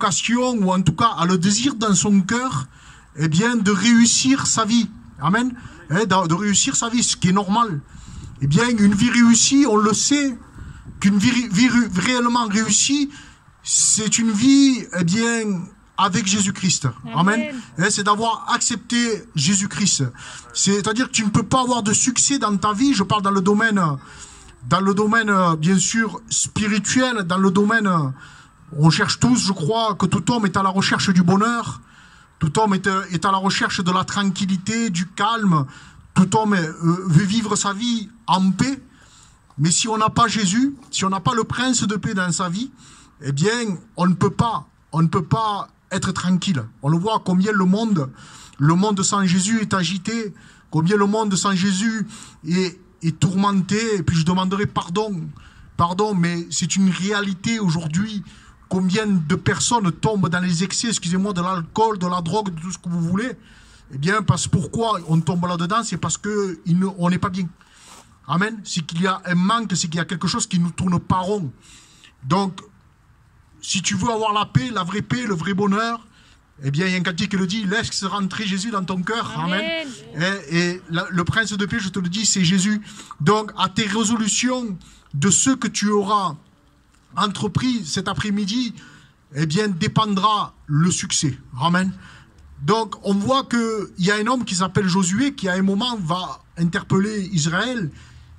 vocation, ou en tout cas a le désir dans son cœur, eh bien, de réussir sa vie. Amen. De réussir sa vie, ce qui est normal. Eh bien, une vie réussie, on le sait, qu'une vie réellement réussie, c'est une vie, eh bien, avec Jésus-Christ. Amen. C'est d'avoir accepté Jésus-Christ. C'est-à-dire que tu ne peux pas avoir de succès dans ta vie. Je parle dans le domaine, bien sûr, spirituel, dans le domaine, on cherche tous, je crois, que tout homme est à la recherche du bonheur. Tout homme est à la recherche de la tranquillité, du calme. Tout homme veut vivre sa vie en paix. Mais si on n'a pas Jésus, si on n'a pas le prince de paix dans sa vie, eh bien, on ne peut pas être tranquille. On le voit combien le monde sans Jésus est agité, combien le monde sans Jésus est tourmenté. Et puis je demanderai pardon, mais c'est une réalité aujourd'hui. Combien de personnes tombent dans les excès, excusez-moi, de l'alcool, de la drogue, de tout ce que vous voulez. Eh bien, pourquoi on tombe là-dedans? C'est parce qu'on n'est pas bien. Amen. C'est qu'il y a un manque, c'est qu'il y a quelque chose qui nous tourne pas rond. Donc, si tu veux avoir la paix, le vrai bonheur, eh bien, il y a un cantique qui le dit, laisse rentrer Jésus dans ton cœur. Amen. Et le prince de paix, je te le dis, c'est Jésus. Donc, à tes résolutions de ce que tu auras entrepris cet après-midi, eh bien, dépendra le succès. Amen. Donc, on voit qu'il y a un homme qui s'appelle Josué, qui à un moment va interpeller Israël.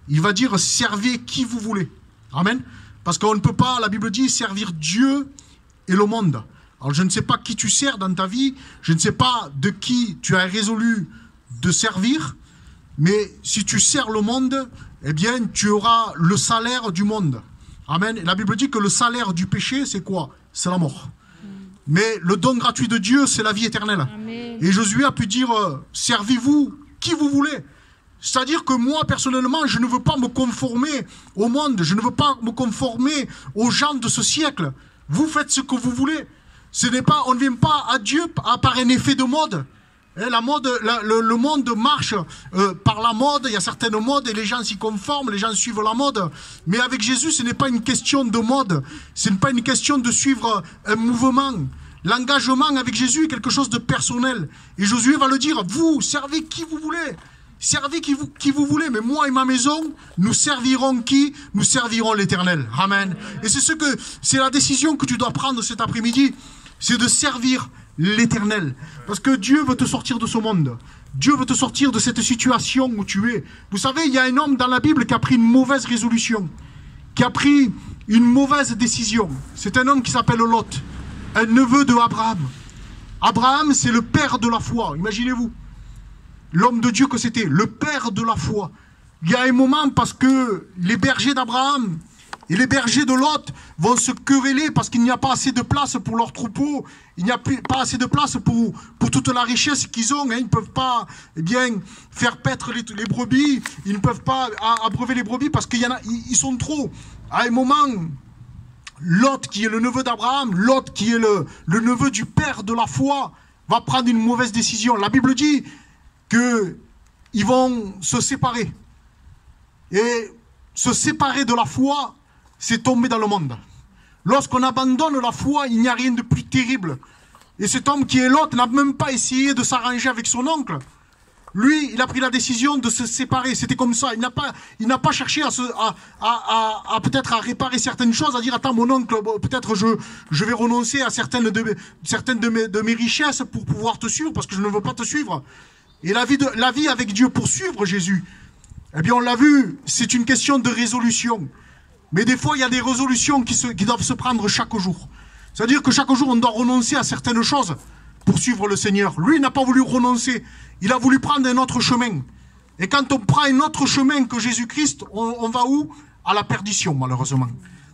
Il va dire, servez qui vous voulez. Amen. Parce qu'on ne peut pas, la Bible dit, servir Dieu et le monde. Alors, je ne sais pas qui tu sers dans ta vie, je ne sais pas de qui tu as résolu de servir, mais si tu sers le monde, eh bien, tu auras le salaire du monde. Amen. Et la Bible dit que le salaire du péché, c'est quoi? C'est la mort. Mais le don gratuit de Dieu, c'est la vie éternelle. Amen. Et Josué a pu dire, servez-vous qui vous voulez. C'est-à-dire que moi, personnellement, je ne veux pas me conformer au monde, je ne veux pas me conformer aux gens de ce siècle. Vous faites ce que vous voulez. On ne vient pas à Dieu par un effet de mode. Le monde marche par la mode, il y a certaines modes et les gens s'y conforment, les gens suivent la mode. Mais avec Jésus, ce n'est pas une question de mode, ce n'est pas une question de suivre un mouvement. L'engagement avec Jésus est quelque chose de personnel. Et Josué va le dire, vous servez qui vous voulez. Servez qui vous voulez, mais moi et ma maison, nous servirons qui? Nous servirons l'Éternel. Amen. Et c'est la décision que tu dois prendre cet après-midi, c'est de servir l'Éternel. Parce que Dieu veut te sortir de ce monde. Dieu veut te sortir de cette situation où tu es. Vous savez, il y a un homme dans la Bible qui a pris une mauvaise résolution, qui a pris une mauvaise décision. C'est un homme qui s'appelle Lot, un neveu de Abraham. Abraham, c'est le père de la foi, imaginez-vous. L'homme de Dieu que c'était, le père de la foi. Il y a un moment, parce que les bergers d'Abraham et les bergers de Lot vont se quereller parce qu'il n'y a pas assez de place pour leurs troupeaux, il n'y a pas assez de place pour toute la richesse qu'ils ont. Ils ne peuvent pas faire paître les brebis, ils ne peuvent pas abreuver les brebis parce qu'ils sont trop. À un moment, Lot, qui est le neveu d'Abraham, Lot, qui est le neveu du père de la foi, va prendre une mauvaise décision. La Bible dit qu'ils vont se séparer. Et se séparer de la foi, c'est tomber dans le monde. Lorsqu'on abandonne la foi, il n'y a rien de plus terrible. Et cet homme qui est Lot n'a même pas essayé de s'arranger avec son oncle. Lui, il a pris la décision de se séparer. C'était comme ça. Il n'a pas cherché à peut-être à réparer certaines choses, à dire, attends, mon oncle, peut-être je vais renoncer à certaines de mes richesses pour pouvoir te suivre, parce que je ne veux pas te suivre. Et la vie avec Dieu pour suivre Jésus, eh bien on l'a vu, c'est une question de résolution. Mais des fois, il y a des résolutions qui doivent se prendre chaque jour. C'est-à-dire que chaque jour, on doit renoncer à certaines choses pour suivre le Seigneur. Lui, il n'a pas voulu renoncer. Il a voulu prendre un autre chemin. Et quand on prend un autre chemin que Jésus-Christ, on va où? À la perdition, malheureusement.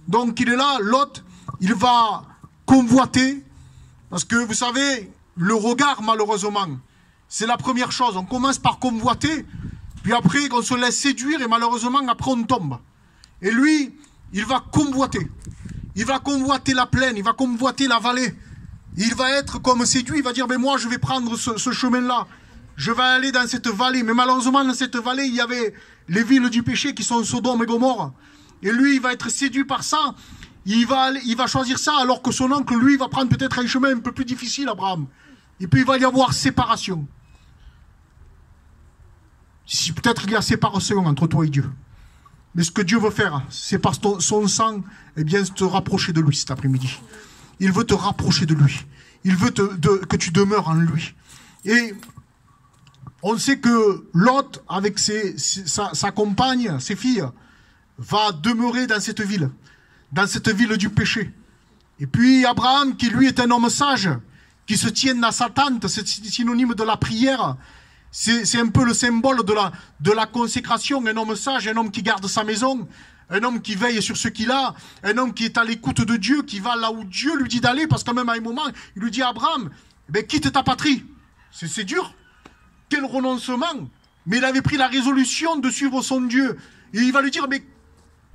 Donc, il est là, Lot, il va convoiter. Parce que, vous savez, le regard, malheureusement, c'est la première chose. On commence par convoiter, puis après, on se laisse séduire, et malheureusement, après, on tombe. Et lui, il va convoiter. Il va convoiter la plaine, il va convoiter la vallée. Il va être comme séduit, il va dire, mais moi, je vais prendre ce chemin-là. Je vais aller dans cette vallée. Mais malheureusement, dans cette vallée, il y avait les villes du péché qui sont Sodome et Gomorrhe. Et lui, il va être séduit par ça. il va choisir ça alors que son oncle, lui, va prendre peut-être un chemin un peu plus difficile, Abraham. Et puis il va y avoir séparation. Si peut-être il y a séparation entre toi et Dieu. Mais ce que Dieu veut faire, c'est par son sang, eh bien, te rapprocher de lui cet après-midi. Il veut te rapprocher de lui. Il veut que tu demeures en lui. Et on sait que Lot, avec sa compagne, ses filles, va demeurer dans cette ville du péché. Et puis Abraham, qui lui est un homme sage, qui se tient dans sa tente, c'est synonyme de la prière. C'est un peu le symbole de la consécration, un homme sage, un homme qui garde sa maison, un homme qui veille sur ce qu'il a, un homme qui est à l'écoute de Dieu, qui va là où Dieu lui dit d'aller, parce que même à un moment, il lui dit à Abraham, ben, quitte ta patrie. C'est dur. Quel renoncement. Mais il avait pris la résolution de suivre son Dieu. Et il va lui dire, mais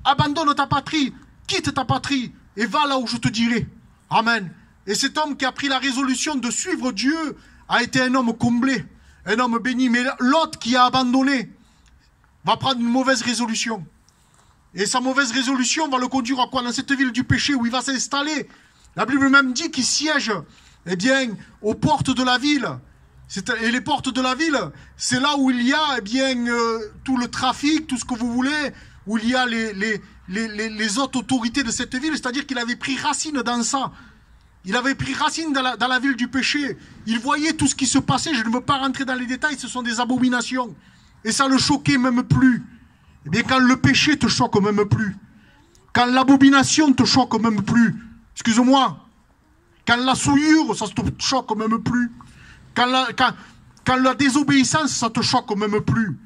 abandonne ta patrie, quitte ta patrie, et va là où je te dirai. Amen. Et cet homme qui a pris la résolution de suivre Dieu a été un homme comblé. Un homme béni, mais l'autre qui a abandonné va prendre une mauvaise résolution. Et sa mauvaise résolution va le conduire à quoi? Dans cette ville du péché où il va s'installer. La Bible même dit qu'il siège, eh bien, aux portes de la ville. Et les portes de la ville, c'est là où il y a, eh bien, tout le trafic, tout ce que vous voulez, où il y a les autres autorités de cette ville. C'est-à-dire qu'il avait pris racine dans ça. Il avait pris racine dans la ville du péché. Il voyait tout ce qui se passait. Je ne veux pas rentrer dans les détails. Ce sont des abominations. Et ça le choquait même plus. Eh bien, quand le péché te choque même plus. Quand l'abomination te choque même plus. Excuse-moi. Quand la souillure, ça te choque même plus. Quand la désobéissance, ça te choque même plus.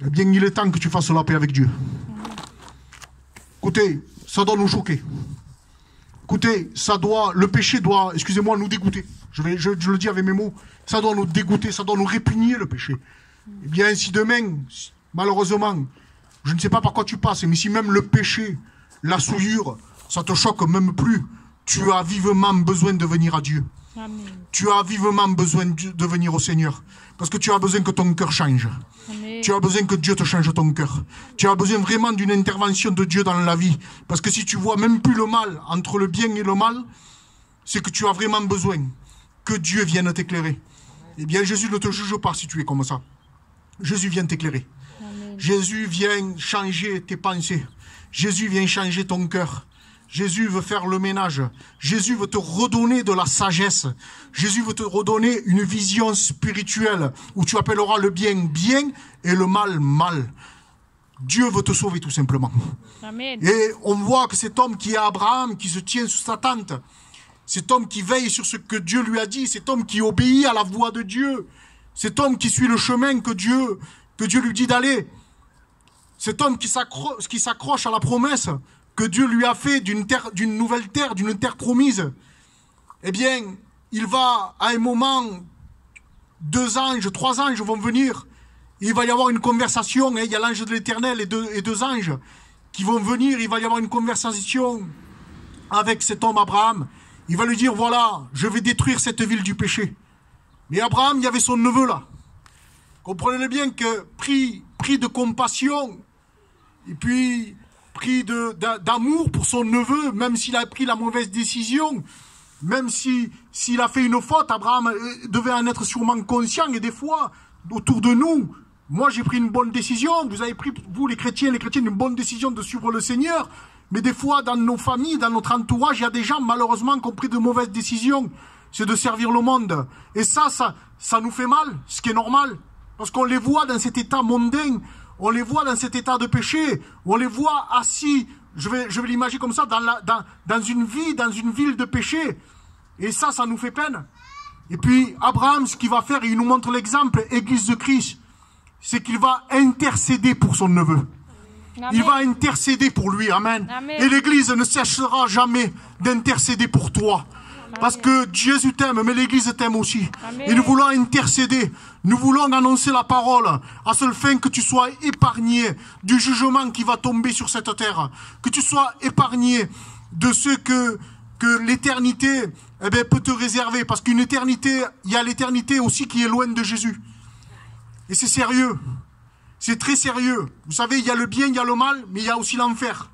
Eh bien, il est temps que tu fasses la paix avec Dieu. Écoutez, ça doit nous choquer. Écoutez, le péché doit, excusez-moi, nous dégoûter. Je le dis avec mes mots. Ça doit nous dégoûter, ça doit nous répugner, le péché. Eh bien, si demain, malheureusement, je ne sais pas par quoi tu passes, mais si même le péché, la souillure, ça te choque même plus, tu as vivement besoin de venir à Dieu. Amen. Tu as vivement besoin de venir au Seigneur. Parce que tu as besoin que ton cœur change. Amen. Tu as besoin que Dieu te change ton cœur. Tu as besoin vraiment d'une intervention de Dieu dans la vie. Parce que si tu vois même plus le mal entre le bien et le mal, c'est que tu as vraiment besoin que Dieu vienne t'éclairer. Eh bien, Jésus ne te juge pas si tu es comme ça. Jésus vient t'éclairer. Jésus vient changer tes pensées. Jésus vient changer ton cœur. Jésus veut faire le ménage. Jésus veut te redonner de la sagesse. Jésus veut te redonner une vision spirituelle où tu appelleras le bien bien et le mal mal. Dieu veut te sauver tout simplement. Amen. Et on voit que cet homme qui est Abraham, qui se tient sous sa tente, cet homme qui veille sur ce que Dieu lui a dit, cet homme qui obéit à la voix de Dieu, cet homme qui suit le chemin que Dieu lui dit d'aller, cet homme qui s'accroche à la promesse que Dieu lui a fait d'une nouvelle terre, d'une terre promise, eh bien, il va, à un moment, 2 anges, 3 anges vont venir, il va y avoir une conversation, hein, il y a l'ange de l'Éternel et deux anges qui vont venir, il va y avoir une conversation avec cet homme Abraham. Il va lui dire, voilà, je vais détruire cette ville du péché. Mais Abraham, il y avait son neveu là. Comprenez bien que pris de compassion, et puis pris d'amour pour son neveu, même s'il a pris la mauvaise décision, même s'il a fait une faute, Abraham devait en être sûrement conscient. Et des fois, autour de nous, moi j'ai pris une bonne décision, vous avez pris, vous les chrétiens, une bonne décision de suivre le Seigneur, mais des fois dans nos familles, dans notre entourage, il y a des gens malheureusement qui ont pris de mauvaises décisions, c'est de servir le monde. Et ça nous fait mal, ce qui est normal, parce qu'on les voit dans cet état mondain, on les voit dans cet état de péché, on les voit assis, je vais l'imaginer comme ça, dans une ville de péché. Et ça nous fait peine. Et puis Abraham, ce qu'il va faire, il nous montre l'exemple, Église de Christ, c'est qu'il va intercéder pour son neveu. Amen. Il va intercéder pour lui, amen. Amen. Et l'Église ne cessera jamais d'intercéder pour toi. Parce que Jésus t'aime, mais l'Église t'aime aussi. Amen. Et nous voulons intercéder. Nous voulons annoncer la parole à seule fin que tu sois épargné du jugement qui va tomber sur cette terre. Que tu sois épargné de ce que l'éternité peut te réserver. Parce qu'une éternité, il y a l'éternité aussi qui est loin de Jésus. Et c'est sérieux. C'est très sérieux. Vous savez, il y a le bien, il y a le mal, mais il y a aussi l'enfer.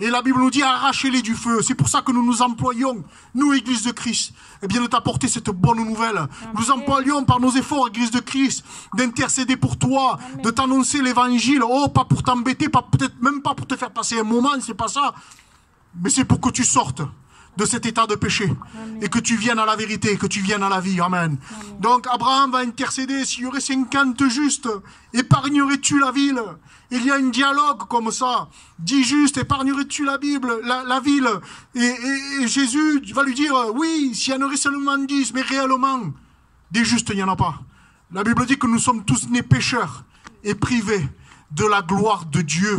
Et la Bible nous dit arrachez-les du feu. C'est pour ça que nous nous employons, nous, Église de Christ, eh bien, de t'apporter cette bonne nouvelle. Amen. Nous employons par nos efforts, Église de Christ, d'intercéder pour toi, Amen. De t'annoncer l'évangile. Oh, pas pour t'embêter, peut-être même pas pour te faire passer un moment, c'est pas ça. Mais c'est pour que tu sortes de cet état de péché. Amen. Et que tu viennes à la vérité, que tu viennes à la vie. Amen. Amen. Donc Abraham va intercéder. S'il y aurait 50 justes, épargnerais-tu la ville? Il y a un dialogue comme ça. Dis juste, épargnerais-tu la ville? Et Jésus va lui dire, oui, s'il y en aurait seulement 10, mais réellement, des justes, il n'y en a pas. La Bible dit que nous sommes tous nés pécheurs et privés de la gloire de Dieu.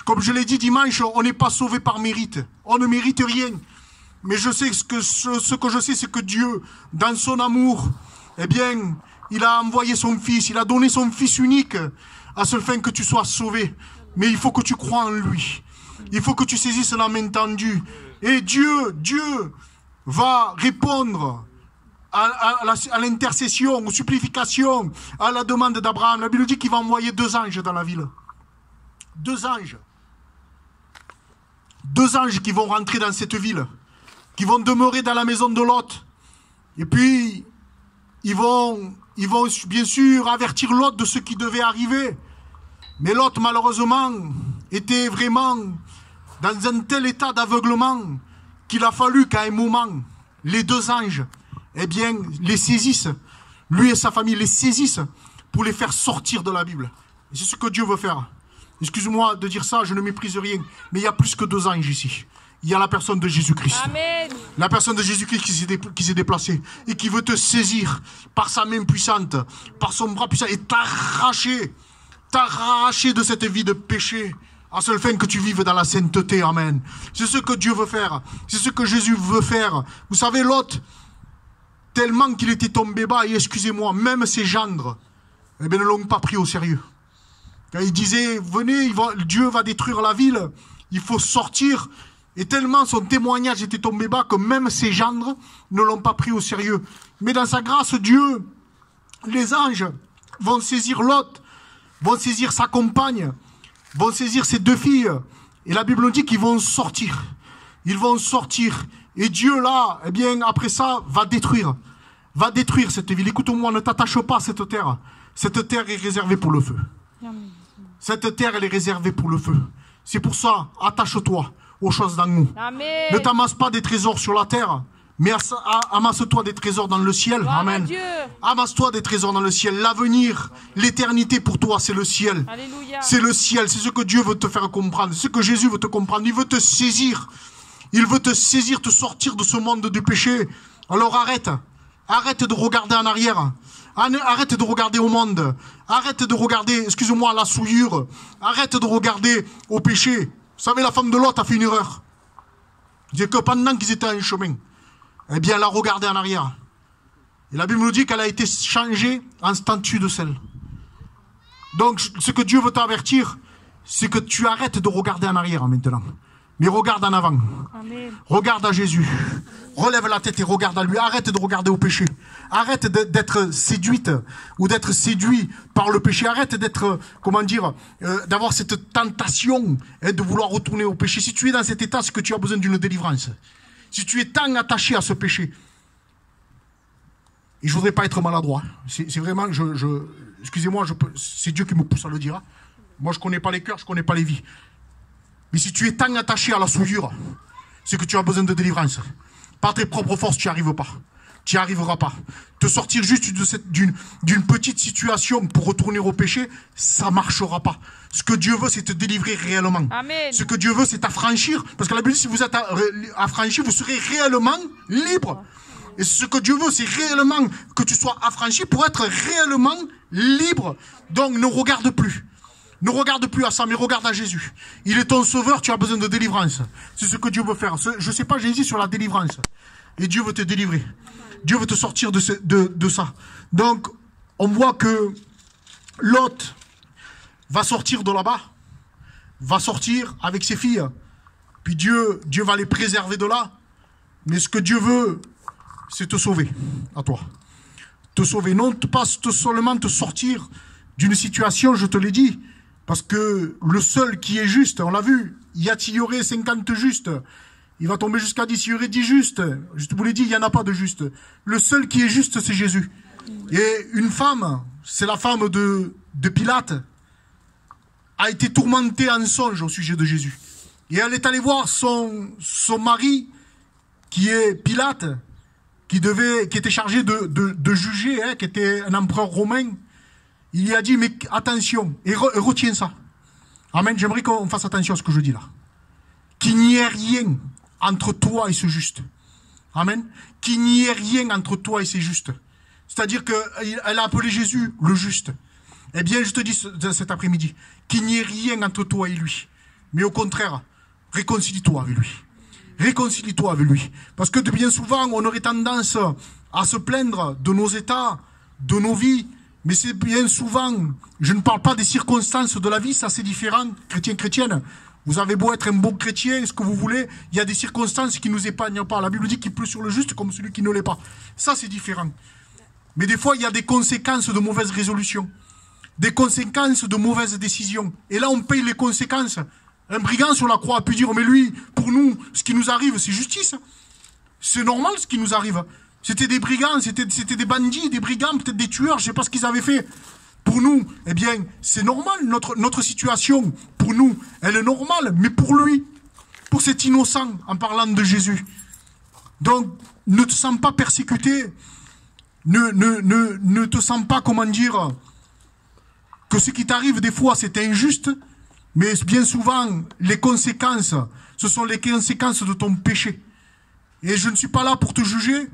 Comme je l'ai dit dimanche, on n'est pas sauvé par mérite. On ne mérite rien. Mais je sais ce que je sais, c'est que Dieu, dans son amour, eh bien, il a envoyé son Fils, il a donné son Fils unique, à seule fin que tu sois sauvé. Mais il faut que tu crois en lui. Il faut que tu saisisses la main tendue. Et Dieu va répondre à l'intercession, aux supplications, à la demande d'Abraham. La Bible dit qu'il va envoyer 2 anges dans la ville. 2 anges. 2 anges qui vont rentrer dans cette ville, qui vont demeurer dans la maison de Lot. Et puis, ils vont bien sûr avertir Lot de ce qui devait arriver. Mais Lot, malheureusement, était vraiment dans un tel état d'aveuglement qu'il a fallu qu'à un moment, les 2 anges, eh bien, les saisissent. Lui et sa famille les saisissent pour les faire sortir de la Bible. Et c'est ce que Dieu veut faire. Excuse-moi de dire ça, je ne méprise rien. Mais il y a plus que 2 anges ici. Il y a la personne de Jésus-Christ. Amen. La personne de Jésus-Christ qui s'est déplacée et qui veut te saisir par sa main puissante, par son bras puissant et t'arracher de cette vie de péché, à seule fin que tu vives dans la sainteté. Amen. C'est ce que Dieu veut faire. C'est ce que Jésus veut faire. Vous savez, Lot, tellement qu'il était tombé bas, et excusez-moi, même ses gendres, eh bien, ne l'ont pas pris au sérieux. Quand il disait, venez, Dieu va détruire la ville, il faut sortir. Et tellement son témoignage était tombé bas que même ses gendres ne l'ont pas pris au sérieux. Mais dans sa grâce, Dieu, les anges vont saisir Lot, vont saisir sa compagne, vont saisir ses 2 filles. Et la Bible nous dit qu'ils vont sortir. Ils vont sortir. Et Dieu, là, eh bien, après ça, va détruire cette ville. Écoute-moi, ne t'attache pas à cette terre. Cette terre est réservée pour le feu. Cette terre, elle est réservée pour le feu. C'est pour ça, attache-toi aux choses d'en haut. Ne t'amasse pas des trésors sur la terre, mais amasse-toi des trésors dans le ciel. Gloire Amen. Amasse-toi des trésors dans le ciel. L'avenir, l'éternité pour toi, c'est le ciel. C'est le ciel. C'est ce que Dieu veut te faire comprendre. C'est ce que Jésus veut te comprendre. Il veut te saisir. Il veut te saisir, te sortir de ce monde du péché. Alors arrête. Arrête de regarder en arrière. Arrête de regarder au monde. Arrête de regarder, excuse-moi, la souillure. Arrête de regarder au péché. Vous savez, la femme de Lot a fait une erreur. C'est que pendant qu'ils étaient en chemin, eh bien, elle a regardé en arrière. Et la Bible nous dit qu'elle a été changée en statue de sel. Donc, ce que Dieu veut t'avertir, c'est que tu arrêtes de regarder en arrière maintenant. Mais regarde en avant. Amen. Regarde à Jésus. Relève la tête et regarde à lui. Arrête de regarder au péché. Arrête d'être séduite ou d'être séduit par le péché. Arrête d'être, d'avoir cette tentation de vouloir retourner au péché. Si tu es dans cet état, c'est que tu as besoin d'une délivrance. Si tu es tant attaché à ce péché. Et je voudrais pas être maladroit. C'est vraiment, excusez-moi, c'est Dieu qui me pousse à le dire. Moi, je connais pas les cœurs, je connais pas les vies. Mais si tu es tant attaché à la souillure, c'est que tu as besoin de délivrance. Par tes propres forces, tu n'y arrives pas. Tu n'y arriveras pas. Te sortir juste d'une petite situation pour retourner au péché, ça ne marchera pas. Ce que Dieu veut, c'est te délivrer réellement. Amen. Ce que Dieu veut, c'est t'affranchir. Parce que la Bible dit, si vous êtes affranchi, vous serez réellement libre. Et ce que Dieu veut, c'est réellement que tu sois affranchi pour être réellement libre. Donc, ne regarde plus. Ne regarde plus à ça, mais regarde à Jésus. Il est ton sauveur, tu as besoin de délivrance. C'est ce que Dieu veut faire. Je ne sais pas, j'ai dit sur la délivrance. Et Dieu veut te délivrer. Dieu veut te sortir de ça. Donc, on voit que Lot va sortir de là-bas, va sortir avec ses filles. Puis Dieu va les préserver de là. Mais ce que Dieu veut, c'est te sauver, à toi. Te sauver. Non pas seulement te sortir d'une situation, je te l'ai dit, Parce que le seul qui est juste, on l'a vu, il y aurait 50 justes. Il va tomber jusqu'à 10, il y aurait 10 justes. Je vous l'ai dit, il n'y en a pas de juste. Le seul qui est juste, c'est Jésus. Et une femme, c'est la femme de Pilate, a été tourmentée en songe au sujet de Jésus. Et elle est allée voir son mari, qui est Pilate, qui était chargé de juger, hein, qui était un empereur romain. Il lui a dit, mais attention, et retiens ça. Amen, j'aimerais qu'on fasse attention à ce que je dis là. Qu'il n'y ait rien entre toi et ce juste. Amen. Qu'il n'y ait rien entre toi et ce juste. C'est-à-dire qu'elle a appelé Jésus le juste. Eh bien, je te dis cet après-midi, qu'il n'y ait rien entre toi et lui. Mais au contraire, réconcilie-toi avec lui. Réconcilie-toi avec lui. Parce que bien souvent, on aurait tendance à se plaindre de nos états, de nos vies. Mais c'est bien souvent, je ne parle pas des circonstances de la vie, ça c'est différent, chrétienne. Vous avez beau être un bon chrétien, ce que vous voulez, il y a des circonstances qui ne nous épargnent pas. La Bible dit qu'il pleut sur le juste comme celui qui ne l'est pas. Ça c'est différent. Mais des fois, il y a des conséquences de mauvaises résolutions, des conséquences de mauvaises décisions. Et là, on paye les conséquences. Un brigand sur la croix a pu dire, mais lui, pour nous, ce qui nous arrive, c'est justice. C'est normal ce qui nous arrive. C'était des brigands, c'était des bandits, des brigands, peut-être des tueurs, je ne sais pas ce qu'ils avaient fait. Pour nous, eh bien, c'est normal, notre situation, pour nous, elle est normale, mais pour lui, pour cet innocent, en parlant de Jésus. Donc, ne te sens pas persécuté, ne te sens pas, comment dire, que ce qui t'arrive des fois, c'est injuste, mais bien souvent, les conséquences, ce sont les conséquences de ton péché. Et je ne suis pas là pour te juger,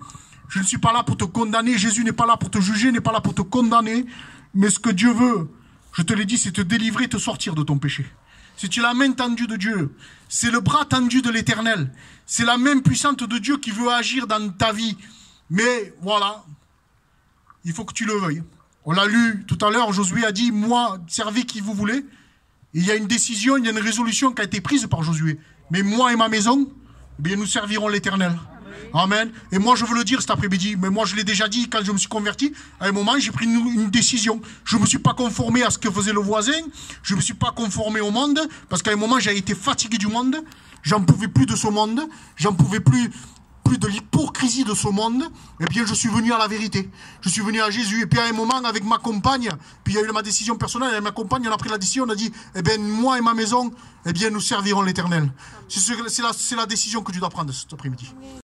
je ne suis pas là pour te condamner, Jésus n'est pas là pour te juger, n'est pas là pour te condamner, mais ce que Dieu veut, je te l'ai dit, c'est te délivrer, te sortir de ton péché. Si tu es la main tendue de Dieu, c'est le bras tendu de l'Éternel, c'est la main puissante de Dieu qui veut agir dans ta vie. Mais voilà, il faut que tu le veuilles. On l'a lu tout à l'heure, Josué a dit, moi, servez qui vous voulez. Il y a une décision, il y a une résolution qui a été prise par Josué. Mais moi et ma maison, eh bien, nous servirons l'Éternel. Amen. Et moi, je veux le dire cet après-midi, mais moi, je l'ai déjà dit quand je me suis converti. À un moment, j'ai pris une décision. Je ne me suis pas conformé à ce que faisait le voisin. Je ne me suis pas conformé au monde, parce qu'à un moment, j'ai été fatigué du monde. J'en pouvais plus de ce monde. J'en pouvais plus de l'hypocrisie de ce monde. Eh bien, je suis venu à la vérité. Je suis venu à Jésus. Et puis, à un moment, avec ma compagne, puis il y a eu ma décision personnelle, avec ma compagne, on a pris la décision, on a dit, eh bien, moi et ma maison, eh bien, nous servirons l'Éternel. C'est la décision que tu dois prendre cet après-midi.